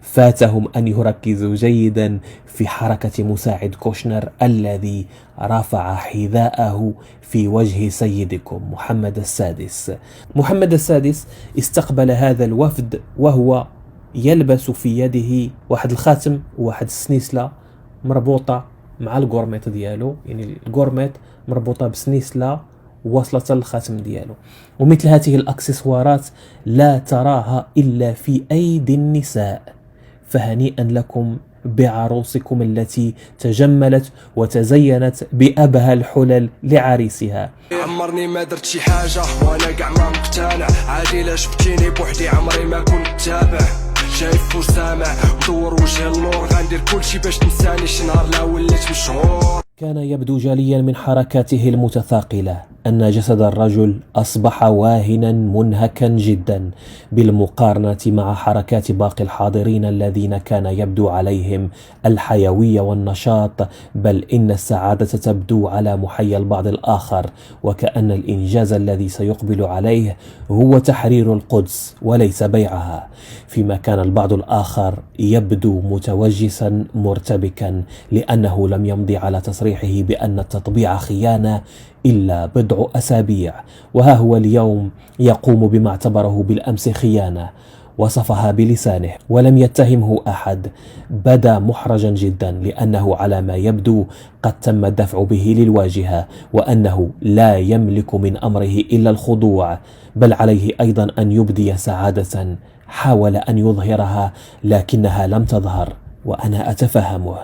فاتهم أن يركزوا جيدا في حركة مساعد كوشنر الذي رفع حذاءه في وجه سيدكم محمد السادس. محمد السادس استقبل هذا الوفد وهو يلبس في يده واحد الخاتم وواحد السنيسلة مربوطة مع القرميط ديالو، يعني القرميط مربوطة بسنيسلة وصلة الخاتم ديالو. ومثل هذه الأكسسوارات لا تراها إلا في أيدي النساء، فهنيئا لكم بعروسكم التي تجملت وتزينت بأبهى الحلل لعريسها. عمرني ما درت شي حاجة وانا قاع ما مقتنع، عادي لا شفتيني بوحدي عمري ما كنت تابع، شايف وسامع ودور وجه اللور، غندير كلشي باش تنساني شي نهار لا وليت مشهور. كان يبدو جليا من حركاته المتثاقلة أن جسد الرجل أصبح واهنا منهكا جدا بالمقارنة مع حركات باقي الحاضرين الذين كان يبدو عليهم الحيوية والنشاط، بل إن السعادة تبدو على محيا البعض الآخر، وكأن الإنجاز الذي سيقبل عليه هو تحرير القدس وليس بيعها، فيما كان البعض الآخر يبدو متوجسا مرتبكا لأنه لم يمضي على تصريحه بأن التطبيع خيانة إلا بضع أسابيع، وها هو اليوم يقوم بما اعتبره بالأمس خيانة، وصفها بلسانه ولم يتهمه أحد. بدا محرجا جدا لأنه على ما يبدو قد تم الدفع به للواجهة، وأنه لا يملك من أمره إلا الخضوع، بل عليه أيضا أن يبدي سعادة حاول أن يظهرها لكنها لم تظهر، وأنا أتفهمه.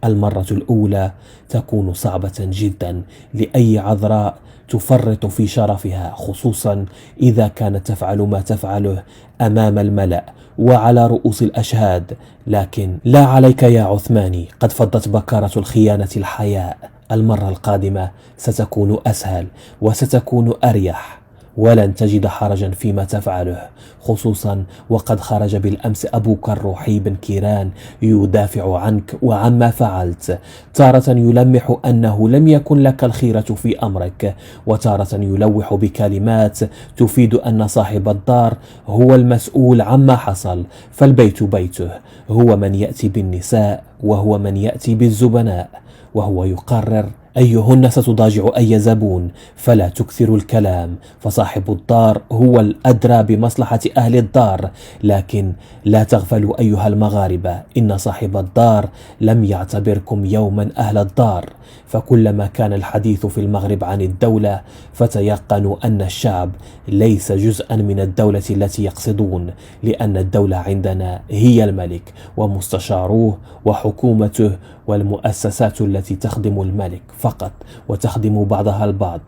المرة الأولى تكون صعبة جدا لأي عذراء تفرط في شرفها، خصوصا إذا كانت تفعل ما تفعله أمام الملأ وعلى رؤوس الأشهاد، لكن لا عليك يا عثماني، قد فضت بكارة الخيانة الحياء. المرة القادمة ستكون أسهل وستكون أريح، ولن تجد حرجا فيما تفعله، خصوصا وقد خرج بالأمس أبوك الروحي بن كيران يدافع عنك وعما فعلت، تارة يلمح أنه لم يكن لك الخيرة في أمرك، وتارة يلوح بكلمات تفيد أن صاحب الدار هو المسؤول عما حصل، فالبيت بيته، هو من يأتي بالنساء وهو من يأتي بالزبناء، وهو يقرر أيهن ستضاجع أي زبون، فلا تكثر الكلام، فصاحب الدار هو الأدرى بمصلحة أهل الدار. لكن لا تغفلوا أيها المغاربة، إن صاحب الدار لم يعتبركم يوما أهل الدار، فكلما كان الحديث في المغرب عن الدولة فتيقنوا أن الشعب ليس جزءا من الدولة التي يقصدون، لأن الدولة عندنا هي الملك ومستشاروه وحكومته والمؤسسات التي تخدم الملك فقط وتخدم بعضها البعض،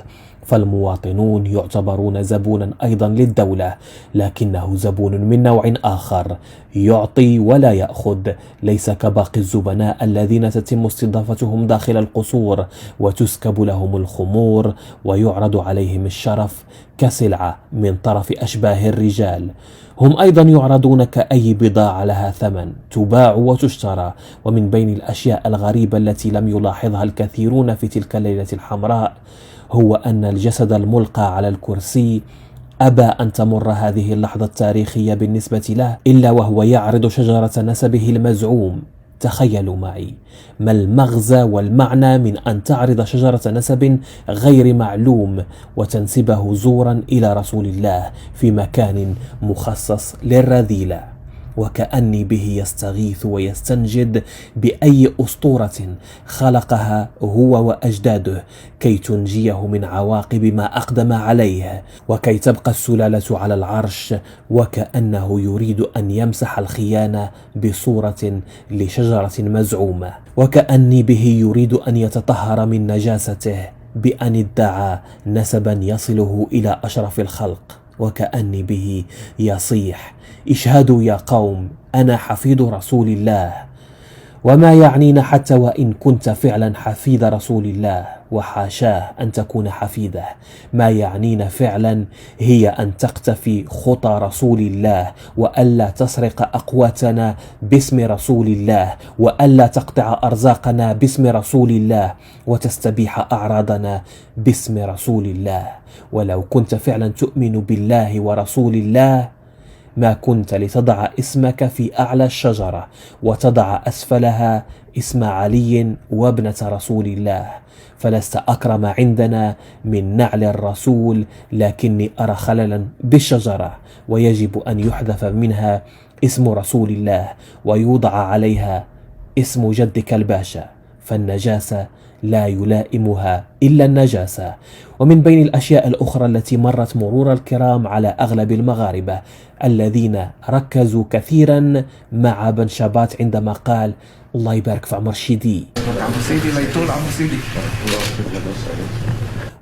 فالمواطنون يعتبرون زبونا أيضا للدولة، لكنه زبون من نوع آخر، يعطي ولا يأخذ، ليس كباقي الزبناء الذين تتم استضافتهم داخل القصور وتسكب لهم الخمور ويعرض عليهم الشرف كسلعة من طرف أشباه الرجال. هم أيضا يعرضون كأي بضاعة لها ثمن تباع وتشترى. ومن بين الأشياء الغريبة التي لم يلاحظها الكثيرون في تلك الليلة الحمراء هو أن الجسد الملقى على الكرسي أبى أن تمر هذه اللحظة التاريخية بالنسبة له إلا وهو يعرض شجرة نسبه المزعوم. تخيلوا معي ما المغزى والمعنى من أن تعرض شجرة نسب غير معلوم وتنسبه زورا إلى رسول الله في مكان مخصص للرذيلة، وكأني به يستغيث ويستنجد بأي أسطورة خلقها هو وأجداده كي تنجيه من عواقب ما أقدم عليه وكي تبقى السلالة على العرش، وكأنه يريد أن يمسح الخيانة بصورة لشجرة مزعومة، وكأني به يريد أن يتطهر من نجاسته بأن ادعى نسبا يصله إلى أشرف الخلق، وكأني به يصيح: اشهدوا يا قوم أنا حفيد رسول الله. وما يعنينا حتى وإن كنت فعلا حفيد رسول الله، وحاشاه أن تكون حفيده، ما يعنينا فعلا هي أن تقتفي خطى رسول الله، وألا تسرق أقواتنا باسم رسول الله، وألا تقطع أرزاقنا باسم رسول الله، وتستبيح أعراضنا باسم رسول الله. ولو كنت فعلا تؤمن بالله ورسول الله ما كنت لتضع اسمك في أعلى الشجرة وتضع أسفلها اسم علي وابنة رسول الله، فلست أكرم عندنا من نعل الرسول، لكني أرى خللا بالشجرة ويجب أن يحذف منها اسم رسول الله ويوضع عليها اسم جدك الباشا، فالنجاسة لا يلائمها إلا النجاسة. ومن بين الأشياء الأخرى التي مرت مرور الكرام على أغلب المغاربة الذين ركزوا كثيرا مع بن شبات عندما قال الله يبارك في عمر شيدي،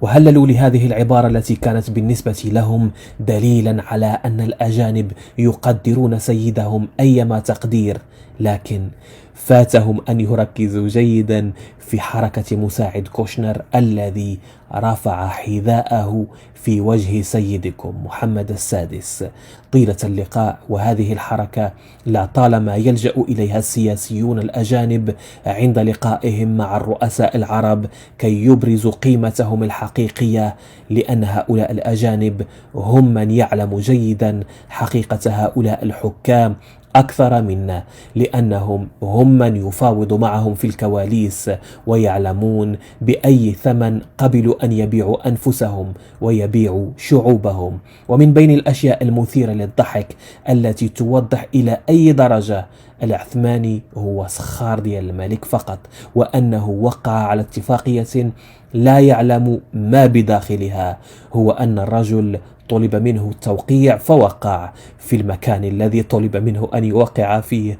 وهللوا لهذه العبارة التي كانت بالنسبة لهم دليلا على أن الأجانب يقدرون سيدهم أيما تقدير، لكن فاتهم أن يركزوا جيدا في حركة مساعد كوشنر الذي رفع حذاءه في وجه سيدكم محمد السادس طيلة اللقاء. وهذه الحركة لا طالما يلجأ إليها السياسيون الأجانب عند لقائهم مع الرؤساء العرب كي يبرزوا قيمتهم الحقيقية، لأن هؤلاء الأجانب هم من يعلم جيدا حقيقة هؤلاء الحكام أكثر منا، لأنهم هم من يفاوض معهم في الكواليس ويعلمون بأي ثمن قبلوا أن يبيعوا أنفسهم ويبيعوا شعوبهم. ومن بين الأشياء المثيرة للضحك التي توضح إلى أي درجة العثماني هو سخار ديال الملك فقط، وأنه وقع على اتفاقية لا يعلم ما بداخلها، هو أن الرجل طلب منه التوقيع فوقع في المكان الذي طلب منه أن يوقع فيه.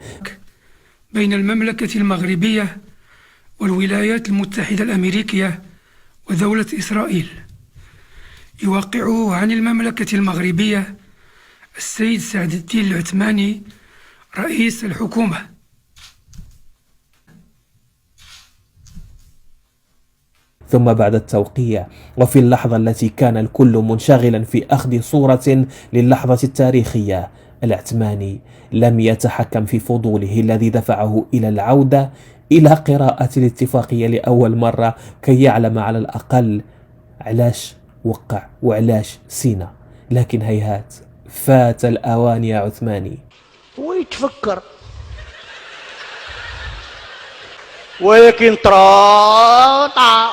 بين المملكة المغربية والولايات المتحدة الأمريكية ودولة إسرائيل. يوقعه عن المملكة المغربية السيد سعد الدين العثماني رئيس الحكومة. ثم بعد التوقيع وفي اللحظة التي كان الكل منشغلا في أخذ صورة للحظة التاريخية، العثماني لم يتحكم في فضوله الذي دفعه إلى العودة إلى قراءة الاتفاقية لأول مرة كي يعلم على الأقل علاش وقع وعلاش سينا. لكن هيهات، فات الأوان يا عثماني. ويتفكر ولكن تراطع.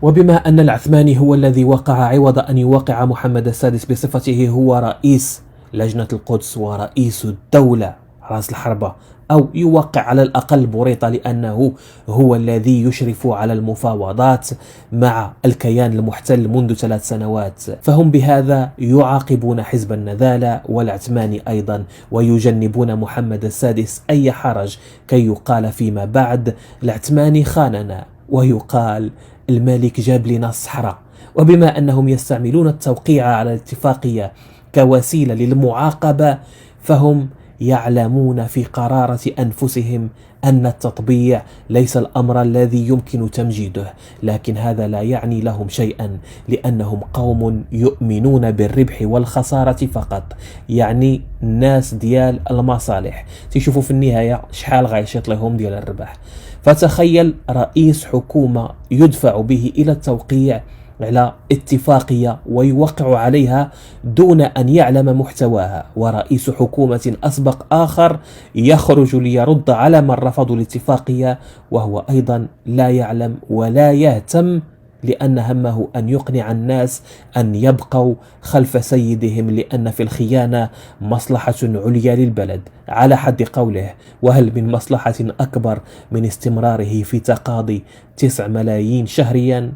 وبما أن العثماني هو الذي وقع عوض أن يوقع محمد السادس بصفته هو رئيس لجنة القدس ورئيس الدولة رأس الحربة، أو يوقع على الأقل بوريطة لأنه هو الذي يشرف على المفاوضات مع الكيان المحتل منذ 3 سنوات، فهم بهذا يعاقبون حزب النذالة والعثماني أيضا، ويجنبون محمد السادس أي حرج كي يقال فيما بعد العثماني خاننا، ويقال الملك جاب لنا الصحراء. وبما أنهم يستعملون التوقيع على الاتفاقية كوسيلة للمعاقبة، فهم يعلمون في قرارة أنفسهم أن التطبيع ليس الأمر الذي يمكن تمجيده، لكن هذا لا يعني لهم شيئا، لأنهم قوم يؤمنون بالربح والخسارة فقط، يعني الناس ديال المصالح تشوفوا في النهاية شحال غايشط لهم ديال الربح. فتخيل رئيس حكومة يدفع به إلى التوقيع على اتفاقية ويوقع عليها دون أن يعلم محتواها، ورئيس حكومة أسبق آخر يخرج ليرد على من رفضوا الاتفاقية وهو أيضا لا يعلم ولا يهتم، لأن همه أن يقنع الناس أن يبقوا خلف سيدهم، لأن في الخيانة مصلحة عليا للبلد على حد قوله، وهل من مصلحة أكبر من استمراره في تقاضي 9 ملايين شهريا؟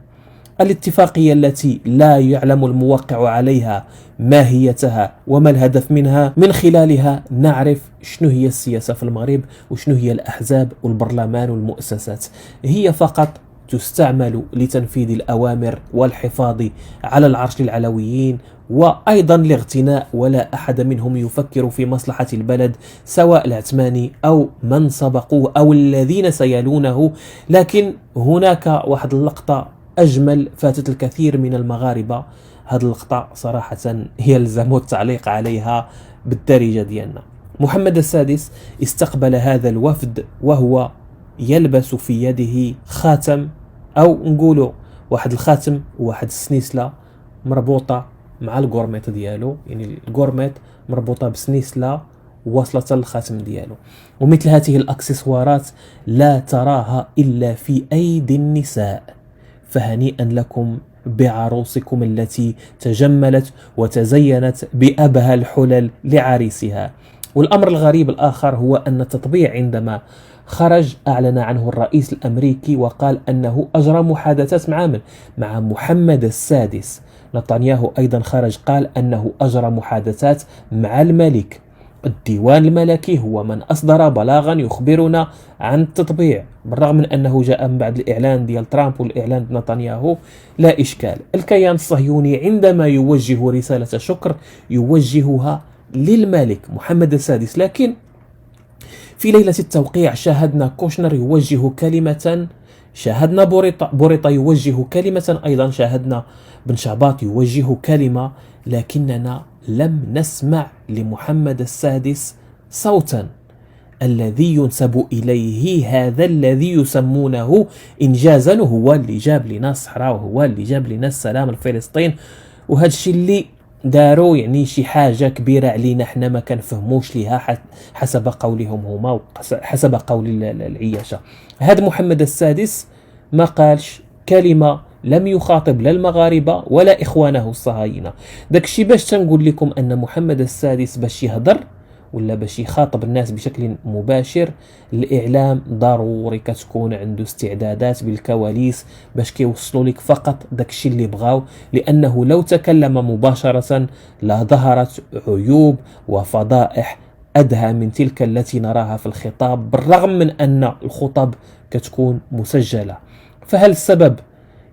الاتفاقية التي لا يعلم الموقع عليها ماهيتها وما الهدف منها، من خلالها نعرف شنو هي السياسة في المغرب وشنو هي الأحزاب والبرلمان والمؤسسات، هي فقط تستعمل لتنفيذ الأوامر والحفاظ على العرش للعلويين، وأيضا لاغتناء، ولا أحد منهم يفكر في مصلحة البلد سواء العثماني أو من سبقوه أو الذين سيلونه. لكن هناك واحد اللقطة أجمل فاتت الكثير من المغاربة، هذه اللقطة صراحة يلزم التعليق عليها بالدارجة ديالنا. محمد السادس استقبل هذا الوفد وهو يلبس في يده خاتم، أو نقولوا واحد الخاتم وواحد السنيسلة مربوطة مع الكورميت ديالو، يعني الكورميت مربوطة بسنيسلة واصلة للخاتم ديالو. ومثل هذه الأكسسوارات لا تراها إلا في أيدي النساء، فهنيئا لكم بعروسكم التي تجملت وتزينت بأبهى الحلل لعريسها. والأمر الغريب الآخر هو أن التطبيع عندما خرج أعلن عنه الرئيس الأمريكي وقال أنه أجرى محادثات مع محمد السادس. نتنياهو أيضا خرج قال أنه أجرى محادثات مع الملك. الديوان الملكي هو من أصدر بلاغا يخبرنا عن التطبيع، بالرغم من أنه جاء من بعد الإعلان ديال ترامب والإعلان ديال نتنياهو. لا إشكال، الكيان الصهيوني عندما يوجه رسالة شكر يوجهها للملك محمد السادس، لكن في ليلة التوقيع شاهدنا كوشنر يوجه كلمة، شاهدنا بوريطة يوجه كلمة، أيضا شاهدنا بن شعباط يوجه كلمة، لكننا لم نسمع لمحمد السادس صوتا. الذي ينسب إليه هذا الذي يسمونه إنجازا هو اللي جاب لنا الصحراء وهو اللي جاب لنا السلام لفلسطين، وهذا الشيء اللي داروا يعني شي حاجة كبيرة علينا حنا ما كنفهموش ليها حسب قولهم هما وحسب قول العياشة. هذا محمد السادس ما قالش كلمة، لم يخاطب لا المغاربة ولا إخوانه الصهاينة. داكشي باش تنقول لكم أن محمد السادس باش يهضر ولا باش يخاطب الناس بشكل مباشر، الإعلام ضروري كتكون عنده استعدادات بالكواليس باش كيوصلوا لك فقط داكشي اللي بغاو، لأنه لو تكلم مباشرة لظهرت عيوب وفضائح أدهى من تلك التي نراها في الخطاب، بالرغم من أن الخطب كتكون مسجلة. فهل السبب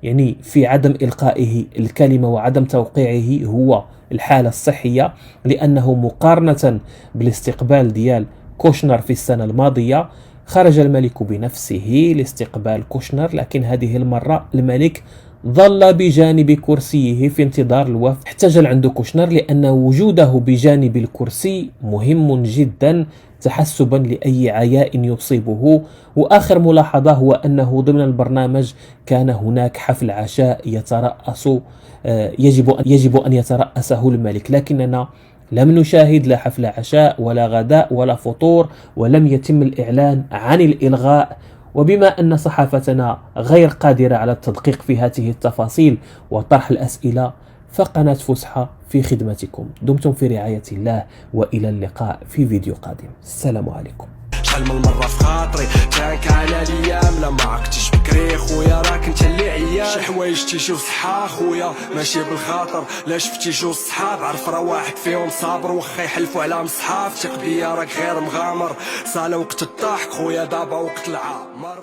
يعني في عدم إلقائه الكلمة وعدم توقيعه هو الحالة الصحية؟ لأنه مقارنة بالاستقبال ديال كوشنر في السنة الماضية خرج الملك بنفسه لاستقبال كوشنر، لكن هذه المرة الملك ظل بجانب كرسيه في انتظار الوفد. احتجل عنده كوشنر لأن وجوده بجانب الكرسي مهم جدا تحسبا لأي عياء يصيبه. وآخر ملاحظة هو أنه ضمن البرنامج كان هناك حفل عشاء يجب أن يترأسه الملك، لكننا لم نشاهد لا حفل عشاء ولا غداء ولا فطور، ولم يتم الإعلان عن الإلغاء. وبما أن صحافتنا غير قادرة على التدقيق في هذه التفاصيل وطرح الأسئلة، فقناة فسحة في خدمتكم. دمتم في رعاية الله، وإلى اللقاء في فيديو قادم. السلام عليكم. شحال من مرة في خاطري تانك على الايام لما عرفتش بكري خويا، راك انت اللي عيان. شي حوايج تيجيو صحا خويا ماشي بالخاطر، لا شفتي جوج صحاب عرف راه واحد فيهم صابر، وخا يحلفوا على مصحاف ثق بيا راك غير مغامر. صال وقت الضحك خويا دابا وقت العمر.